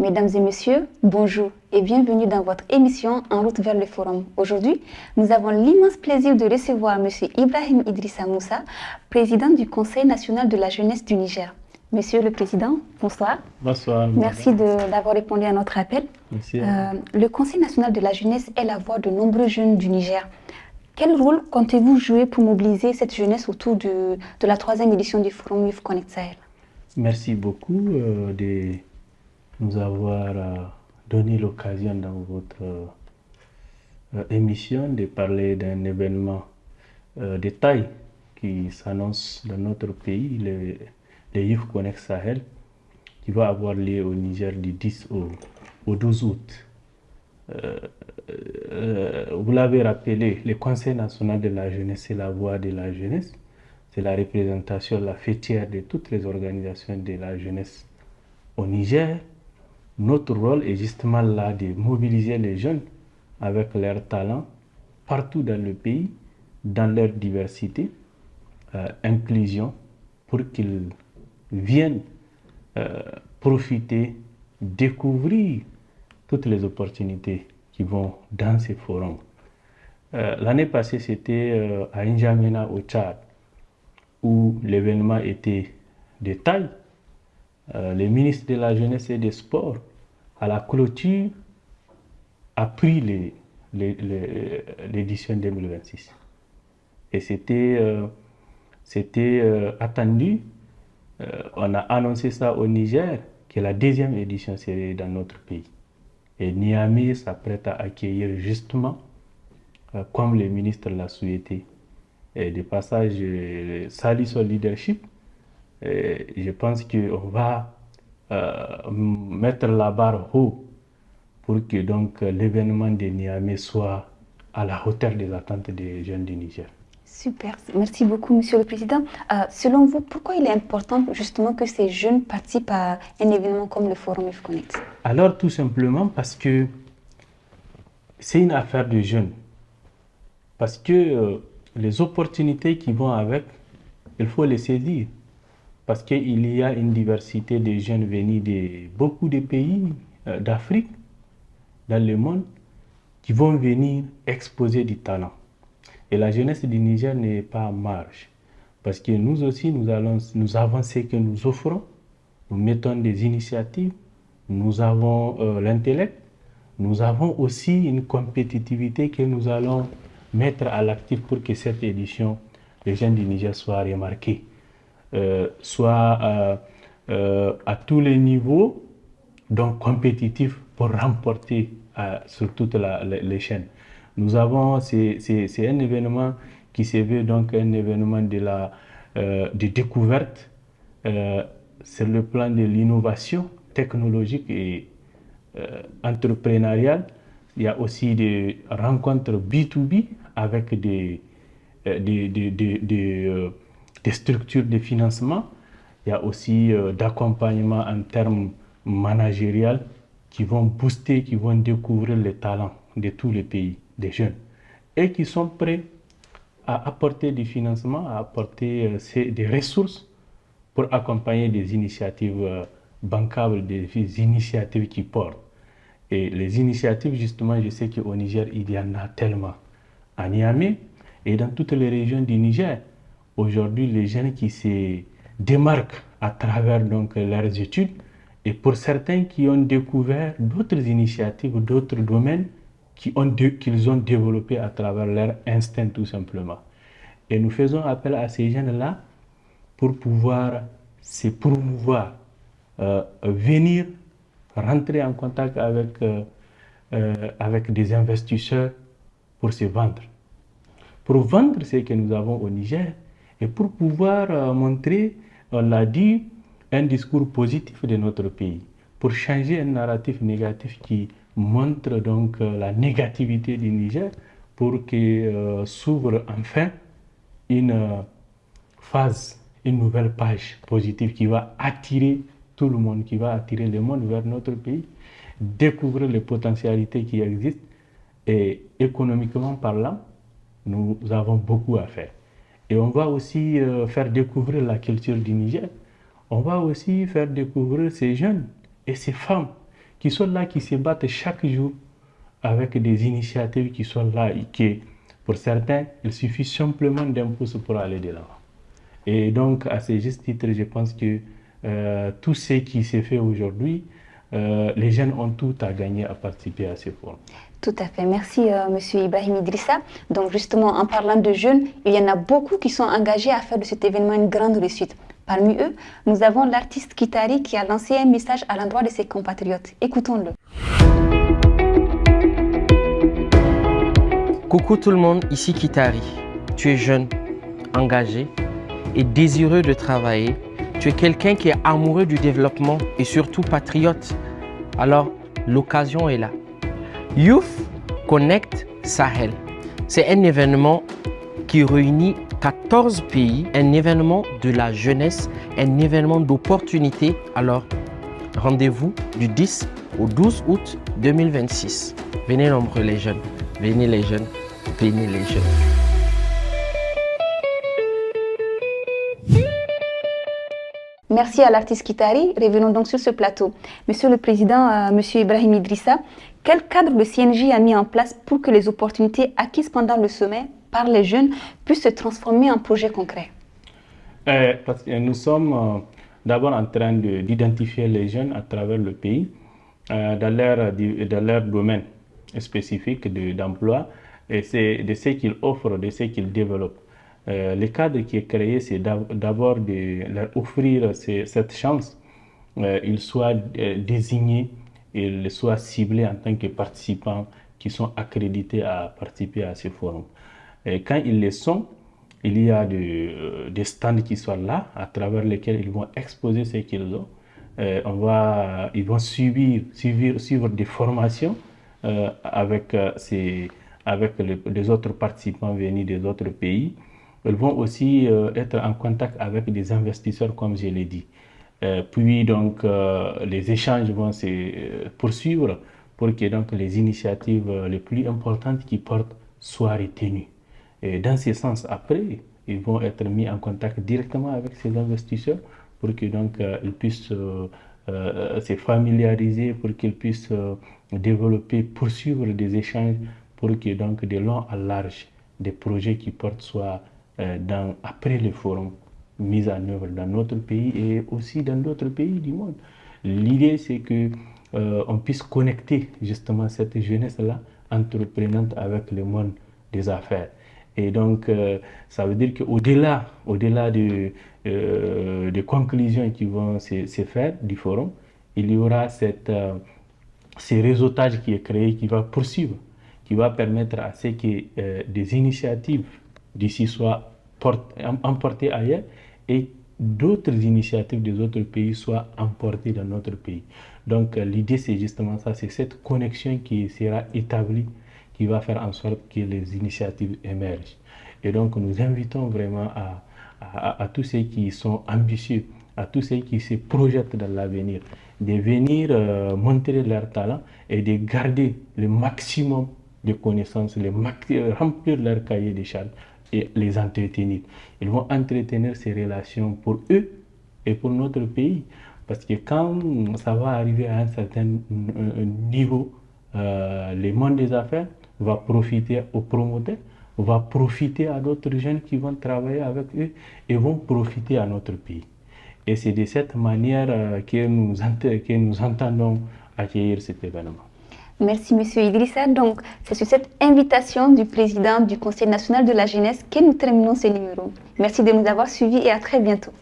Mesdames et messieurs, bonjour et bienvenue dans votre émission En route vers le forum. Aujourd'hui, nous avons l'immense plaisir de recevoir M. Ibrahim Idrissa Moussa, président du Conseil national de la jeunesse du Niger. Monsieur le Président, bonsoir. Bonsoir. Merci d'avoir répondu à notre appel. Merci. Le Conseil national de la jeunesse est la voix de nombreux jeunes du Niger. Quel rôle comptez-vous jouer pour mobiliser cette jeunesse autour de la 3e édition du Forum Youth Connect Sahel? Merci beaucoup de nous avoir donné l'occasion dans votre émission de parler d'un événement de taille qui s'annonce dans notre pays, le Youth Connect Sahel, qui va avoir lieu au Niger du 10 au 12 août. Vous l'avez rappelé, le Conseil national de la jeunesse, c'est la voix de la jeunesse. C'est la représentation, la fêtière de toutes les organisations de la jeunesse au Niger. Notre rôle est justement là de mobiliser les jeunes avec leurs talents partout dans le pays, dans leur diversité, inclusion, pour qu'ils viennent profiter, découvrir toutes les opportunités qui vont dans ces forums. L'année passée, c'était à N'Djamena au Tchad, où l'événement était de taille. Le ministre de la Jeunesse et des Sports, à la clôture, a pris l'édition 2026. Et c'était attendu. On a annoncé ça au Niger, que la 2e édition serait dans notre pays. Et Niamey s'apprête à accueillir justement, comme le ministre l'a souhaité. Et de passage, je salue son leadership. Et je pense qu'on va mettre la barre haut pour que donc l'événement de Niamey soit à la hauteur des attentes des jeunes du Niger. Super, merci beaucoup Monsieur le Président. Selon vous, pourquoi il est important justement que ces jeunes participent à un événement comme le Forum Youth Connect? Alors tout simplement parce que c'est une affaire de jeunes. Parce que les opportunités qui vont avec, il faut les saisir. Parce qu'il y a une diversité de jeunes venus de beaucoup de pays d'Afrique, dans le monde, qui vont venir exposer du talent. Et la jeunesse du Niger n'est pas en marge. Parce que nous aussi, nous avons ce que nous offrons. Nous mettons des initiatives. Nous avons l'intellect. Nous avons aussi une compétitivité que nous allons mettre à l'actif pour que cette édition, les jeunes du Niger, soient remarqués. Soit à tous les niveaux, donc compétitifs pour remporter sur toutes les chaînes. Nous avons, c'est un événement qui se veut donc un événement de découverte sur le plan de l'innovation technologique et entrepreneuriale. Il y a aussi des rencontres B2B avec des structures de financement. Il y a aussi d'accompagnement en termes managériels qui vont booster, qui vont découvrir les talents de tous les pays, des jeunes, et qui sont prêts à apporter du financement, à apporter des ressources pour accompagner des initiatives bancables, des initiatives qui portent. Et les initiatives, justement, je sais qu'au Niger, il y en a tellement. À Niamey et dans toutes les régions du Niger, aujourd'hui, les jeunes qui se démarquent à travers donc leurs études, et pour certains qui ont découvert d'autres initiatives, d'autres domaines qu'ils ont développés à travers leur instinct tout simplement. Et nous faisons appel à ces jeunes-là pour pouvoir se promouvoir, venir rentrer en contact avec des investisseurs pour se vendre. Pour vendre ce que nous avons au Niger et pour pouvoir montrer, on l'a dit, un discours positif de notre pays, pour changer un narratif négatif qui montre donc la négativité du Niger, pour que s'ouvre enfin une phase, une nouvelle page positive qui va attirer tout le monde, qui va attirer le monde vers notre pays, découvrir les potentialités qui existent et économiquement parlant, nous avons beaucoup à faire. Et on va aussi faire découvrir la culture du Niger. On va aussi faire découvrir ces jeunes et ces femmes qui sont là, qui se battent chaque jour avec des initiatives qui sont là et qui, pour certains, il suffit simplement d'un pouce pour aller de l'avant. Et donc, à ce juste titre, je pense que tout ce qui s'est fait aujourd'hui, les jeunes ont tout à gagner à participer à ce forum. Tout à fait. Merci, Monsieur Ibrahim Idrissa. Donc, justement, en parlant de jeunes, il y en a beaucoup qui sont engagés à faire de cet événement une grande réussite. Parmi eux, nous avons l'artiste Kitari qui a lancé un message à l'endroit de ses compatriotes. Écoutons-le. Coucou tout le monde, ici Kitari. Tu es jeune, engagé et désireux de travailler. Tu es quelqu'un qui est amoureux du développement et surtout patriote. Alors, l'occasion est là. Youth Connect Sahel. C'est un événement qui réunit 14 pays, un événement de la jeunesse, un événement d'opportunité. Alors, rendez-vous du 10 au 12 août 2026. Venez nombreux les jeunes, venez les jeunes, venez les jeunes. Merci à l'artiste Kitari. Revenons donc sur ce plateau. Monsieur le Président, Monsieur Ibrahim Idrissa, quel cadre le CNJ a mis en place pour que les opportunités acquises pendant le sommet par les jeunes puissent se transformer en projets concrets? Parce que nous sommes d'abord en train d'identifier les jeunes à travers le pays dans leur domaine spécifique d'emploi et c'est de ce qu'ils offrent, de ce qu'ils développent. Le cadre qui est créé, c'est d'abord de leur offrir cette chance. Ils soient désignés, ils soient ciblés en tant que participants qui sont accrédités à participer à ce forum. Et quand ils le sont, il y a des stands qui sont là, à travers lesquels ils vont exposer ce qu'ils ont. Ils vont suivre des formations avec les autres participants venus des autres pays. Ils vont aussi être en contact avec des investisseurs, comme je l'ai dit. Puis donc, les échanges vont se poursuivre pour que donc, les initiatives les plus importantes qui portent soient retenues. Et dans ce sens, après, ils vont être mis en contact directement avec ces investisseurs pour que donc, ils puissent se familiariser, pour qu'ils puissent développer, poursuivre des échanges pour que donc, de long à large, des projets qui portent soient après le forum mis en œuvre dans notre pays et aussi dans d'autres pays du monde. L'idée, c'est que on puisse connecter justement cette jeunesse-là entreprenante avec le monde des affaires. Et donc, ça veut dire qu'au-delà des conclusions qui vont se faire du forum, il y aura ce réseautage qui est créé, qui va poursuivre, qui va permettre à ce que des initiatives d'ici soient emportées ailleurs et d'autres initiatives des autres pays soient emportées dans notre pays. Donc l'idée c'est justement ça, c'est cette connexion qui sera établie qui va faire en sorte que les initiatives émergent. Et donc nous invitons vraiment à tous ceux qui sont ambitieux, à tous ceux qui se projettent dans l'avenir, de venir montrer leur talent et de garder le maximum de connaissances, remplir leur cahier de charges et les entretenir. Ils vont entretenir ces relations pour eux et pour notre pays. Parce que quand ça va arriver à un certain niveau, le monde des affaires va profiter aux promoteurs, va profiter à d'autres jeunes qui vont travailler avec eux et vont profiter à notre pays. Et c'est de cette manière que nous entendons accueillir cet événement. Merci, Monsieur Idrissa. Donc, c'est sur cette invitation du président du Conseil national de la jeunesse que nous terminons ce numéro. Merci de nous avoir suivis et à très bientôt.